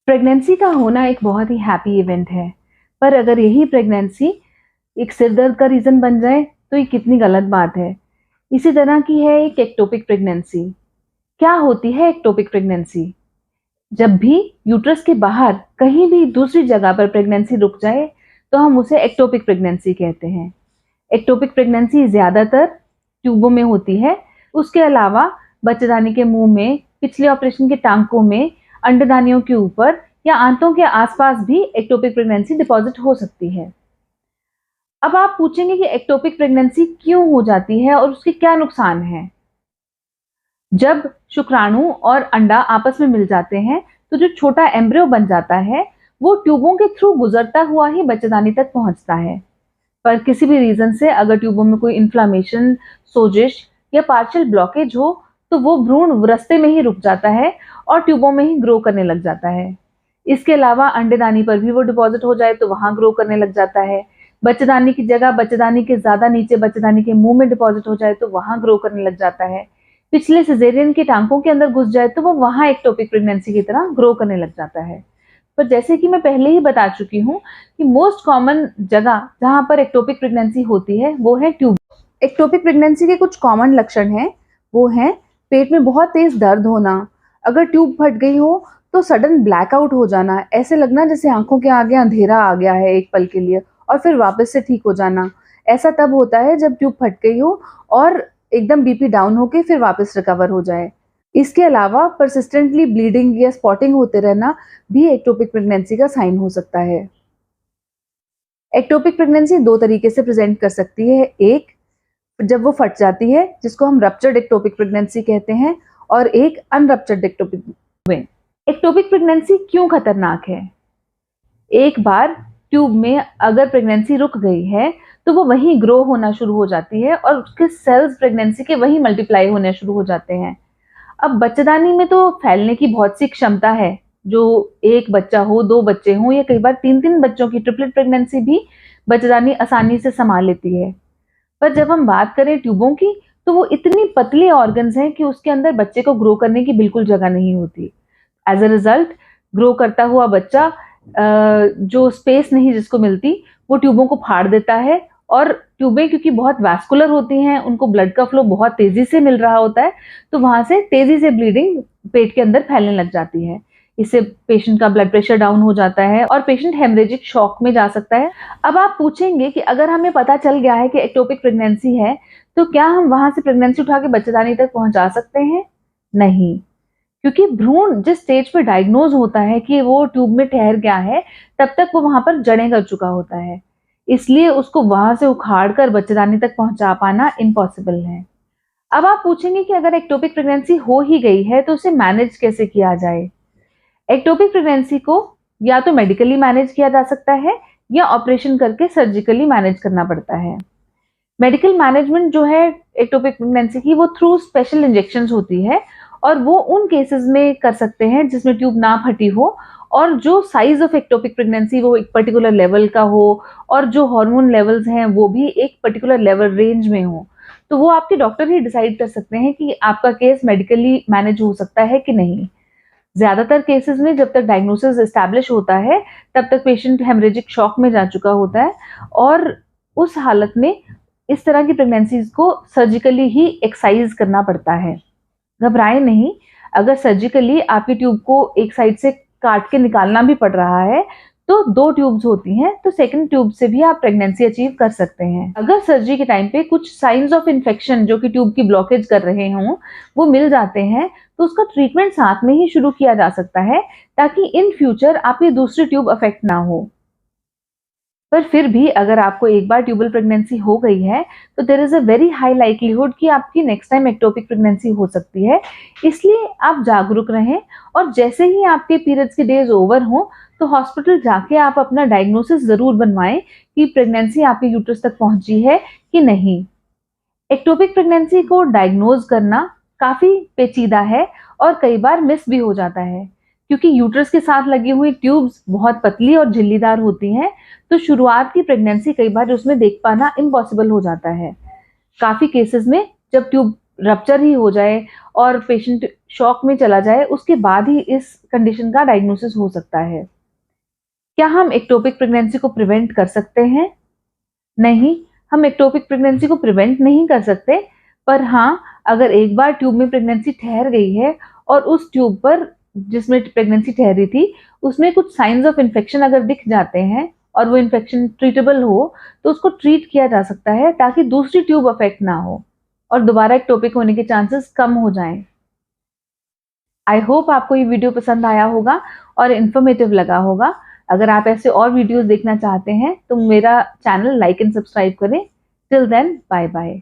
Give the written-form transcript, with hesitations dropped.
Pregnancy का होना एक बहुत ही हैप्पी इवेंट है, पर अगर यही प्रेगनेंसी एक सिर दर्द का रीज़न बन जाए, तो ये कितनी गलत बात है। इसी तरह की है एक एक्टोपिक प्रेगनेंसी। क्या होती है एक्टोपिक प्रेगनेंसी? जब भी यूट्रस के बाहर कहीं भी दूसरी जगह पर प्रेगनेंसी रुक जाए, तो हम उसे एक्टोपिक प्रेगनेंसी कहते हैं। एक्टोपिक प्रेगनेंसी ज़्यादातर ट्यूबों में होती है। उसके अलावा बच्चेदानी के मुंह में, पिछले ऑपरेशन के टांकों में, अंडदानियों के ऊपर या आंतों के आसपास भी एक्टोपिक प्रेगनेंसी डिपॉजिट हो सकती है। अब आप पूछेंगे कि एक्टोपिक प्रेगनेंसी क्यों हो जाती है और उसके क्या नुकसान हैं? जब शुक्राणु और अंडा आपस में मिल जाते हैं, तो जो छोटा एम्ब्रियो बन जाता है, वो ट्यूबों के थ्रू गुजरता हुआ ही बच्चेदानी तक पहुंचता है। पर किसी भी रीजन से अगर ट्यूबों में कोई इन्फ्लामेशन, सोजिश या पार्शियल ब्लॉकेज हो, तो वो भ्रूण रास्ते में ही रुक जाता है और ट्यूबों में ही ग्रो करने लग जाता है। इसके अलावा अंडेदानी पर भी वो डिपॉजिट हो जाए तो वहां ग्रो करने लग जाता है। बच्चेदानी की जगह बच्चेदानी के ज्यादा नीचे बच्चेदानी के मुंह में डिपॉजिट हो जाए तो वहां ग्रो करने लग जाता है। पिछले सिजेरियन के टांकों के अंदर घुस जाए तो वो वहां एक्टोपिक प्रेगनेंसी की तरह ग्रो करने लग जाता है। पर जैसे कि मैं पहले ही बता चुकी हूँ कि मोस्ट कॉमन जगह जहाँ पर एक्टोपिक प्रेगनेंसी होती है वो है ट्यूब। एक्टोपिक प्रेगनेंसी के कुछ कॉमन लक्षण हैं, वो हैं पेट में बहुत तेज दर्द होना, अगर ट्यूब फट गई हो तो सडन ब्लैकआउट हो जाना, ऐसे लगना जैसे आंखों के आगे अंधेरा आ गया है एक पल के लिए और फिर वापस से ठीक हो जाना। ऐसा तब होता है जब ट्यूब फट गई हो और एकदम बीपी डाउन होके फिर वापस रिकवर हो जाए। इसके अलावा परसिस्टेंटली ब्लीडिंग या स्पॉटिंग होते रहना भी एक्टोपिक प्रेगनेंसी का साइन हो सकता है। एक्टोपिक प्रेगनेंसी दो तरीके से प्रेजेंट कर सकती है। एक, जब वो फट जाती है जिसको हम रप्चर्ड एक्टोपिक प्रेगनेंसी कहते हैं, और एक अनरप्चर्ड एक्टोपिक। एक्टोपिक प्रेगनेंसी क्यों खतरनाक है? एक बार ट्यूब में अगर प्रेगनेंसी रुक गई है तो वो वहीं ग्रो होना शुरू हो जाती है और उसके सेल्स प्रेगनेंसी के वहीं मल्टीप्लाई होने शुरू हो जाते हैं। अब बच्चेदानी में तो फैलने की बहुत सी क्षमता है, जो एक बच्चा हो, दो बच्चे हों या कई बार तीन तीन बच्चों की ट्रिपलेट प्रेगनेंसी भी बच्चेदानी आसानी से संभाल लेती है। पर जब हम बात करें ट्यूबों की, तो वो इतनी पतली ऑर्गन्स हैं कि उसके अंदर बच्चे को ग्रो करने की बिल्कुल जगह नहीं होती। एज अ रिजल्ट ग्रो करता हुआ बच्चा जो स्पेस नहीं जिसको मिलती, वो ट्यूबों को फाड़ देता है और ट्यूबें क्योंकि बहुत वैस्कुलर होती हैं, उनको ब्लड का फ्लो बहुत तेजी से मिल रहा होता है, तो वहां से तेजी से ब्लीडिंग पेट के अंदर फैलने लग जाती है। इससे पेशेंट का ब्लड प्रेशर डाउन हो जाता है और पेशेंट हेमरेजिक शॉक में जा सकता है। अब आप पूछेंगे कि अगर हमें पता चल गया है कि एक्टोपिक प्रेगनेंसी है, तो क्या हम वहां से प्रेगनेंसी उठा के बच्चेदानी तक पहुंचा सकते हैं? नहीं, क्योंकि भ्रूण जिस स्टेज पे डायग्नोज होता है कि वो ट्यूब में ठहर गया है, तब तक वो वहां पर जड़ें कर चुका होता है। इसलिए उसको वहां से उखाड़ कर बच्चेदानी तक पहुंचा पाना इम्पॉसिबल है। अब आप पूछेंगे कि अगर एक्टोपिक प्रेगनेंसी हो ही गई है तो उसे मैनेज कैसे किया जाए? एक्टोपिक प्रेगनेंसी को या तो मेडिकली मैनेज किया जा सकता है या ऑपरेशन करके सर्जिकली मैनेज करना पड़ता है। मेडिकल मैनेजमेंट जो है एक्टोपिक प्रेगनेंसी की, वो थ्रू स्पेशल इंजेक्शंस होती है और वो उन केसेस में कर सकते हैं जिसमें ट्यूब ना फटी हो और जो साइज ऑफ एक्टोपिक प्रेगनेंसी वो एक पर्टिकुलर लेवल का हो और जो हार्मोन लेवल्स हैं वो भी एक पर्टिकुलर लेवल रेंज में हो। तो वो आपके डॉक्टर ही डिसाइड कर सकते हैं कि आपका केस मेडिकली मैनेज हो सकता है कि नहीं। ज्यादातर केसेस में जब तक डायग्नोसिस एस्टैब्लिश होता है, तब तक पेशेंट हेमरेजिक शॉक में जा चुका होता है और उस हालत में इस तरह की प्रेगनेंसीज को सर्जिकली ही एक्साइज करना पड़ता है। घबराएं नहीं, अगर सर्जिकली आपकी ट्यूब को एक साइड से काट के निकालना भी पड़ रहा है, तो दो ट्यूब्स होती हैं, तो सेकंड ट्यूब से भी आप प्रेगनेंसी अचीव कर सकते हैं। अगर सर्जरी के टाइम पे कुछ साइंस ऑफ इन्फेक्शन जो कि ट्यूब की ब्लॉकेज कर रहे हों, वो मिल जाते हैं, तो उसका ट्रीटमेंट साथ में ही शुरू किया जा सकता है ताकि इन फ्यूचर आपकी दूसरी ट्यूब अफेक्ट ना हो। पर फिर भी अगर आपको एक बार ट्यूबल प्रेगनेंसी हो गई है, तो there is a very high likelihood कि आपकी नेक्स्ट टाइम एक्टोपिक प्रेगनेंसी हो सकती है। इसलिए आप जागरूक रहें और जैसे ही आपके पीरियड्स के डेज ओवर हों, तो हॉस्पिटल जाके आप अपना डायग्नोसिस जरूर बनवाएं कि प्रेगनेंसी आपके यूट्रस तक पहुंची है कि नहीं। एक्टोपिक प्रेगनेंसी को डायग्नोज करना काफी पेचीदा है और कई बार मिस भी हो जाता है, क्योंकि यूट्रस के साथ लगी हुई ट्यूब्स बहुत पतली और झिल्लीदार होती हैं, तो शुरुआत की प्रेगनेंसी कई बार उसमें देख पाना इम्पॉसिबल हो जाता है। काफी केसेस में जब ट्यूब रप्चर ही हो जाए और पेशेंट शॉक में चला जाए, उसके बाद ही इस कंडीशन का डायग्नोसिस हो सकता है। क्या हम एक्टोपिक प्रेगनेंसी को प्रिवेंट कर सकते हैं? नहीं, हम एक्टोपिक प्रेगनेंसी को प्रिवेंट नहीं कर सकते, पर हाँ, अगर एक बार ट्यूब में प्रेगनेंसी ठहर गई है और उस ट्यूब पर जिसमें प्रेगनेंसी ठहरी थी, उसमें कुछ साइन्स ऑफ इन्फेक्शन अगर दिख जाते हैं और वो इन्फेक्शन ट्रीटेबल हो, तो उसको ट्रीट किया जा सकता है ताकि दूसरी ट्यूब अफेक्ट ना हो और दोबारा एक्टोपिक होने के चांसेस कम हो जाएं। आई होप आपको ये वीडियो पसंद आया होगा और इन्फॉर्मेटिव लगा होगा। अगर आप ऐसे और वीडियोस देखना चाहते हैं तो मेरा चैनल लाइक एंड सब्सक्राइब करें। Till then, bye bye.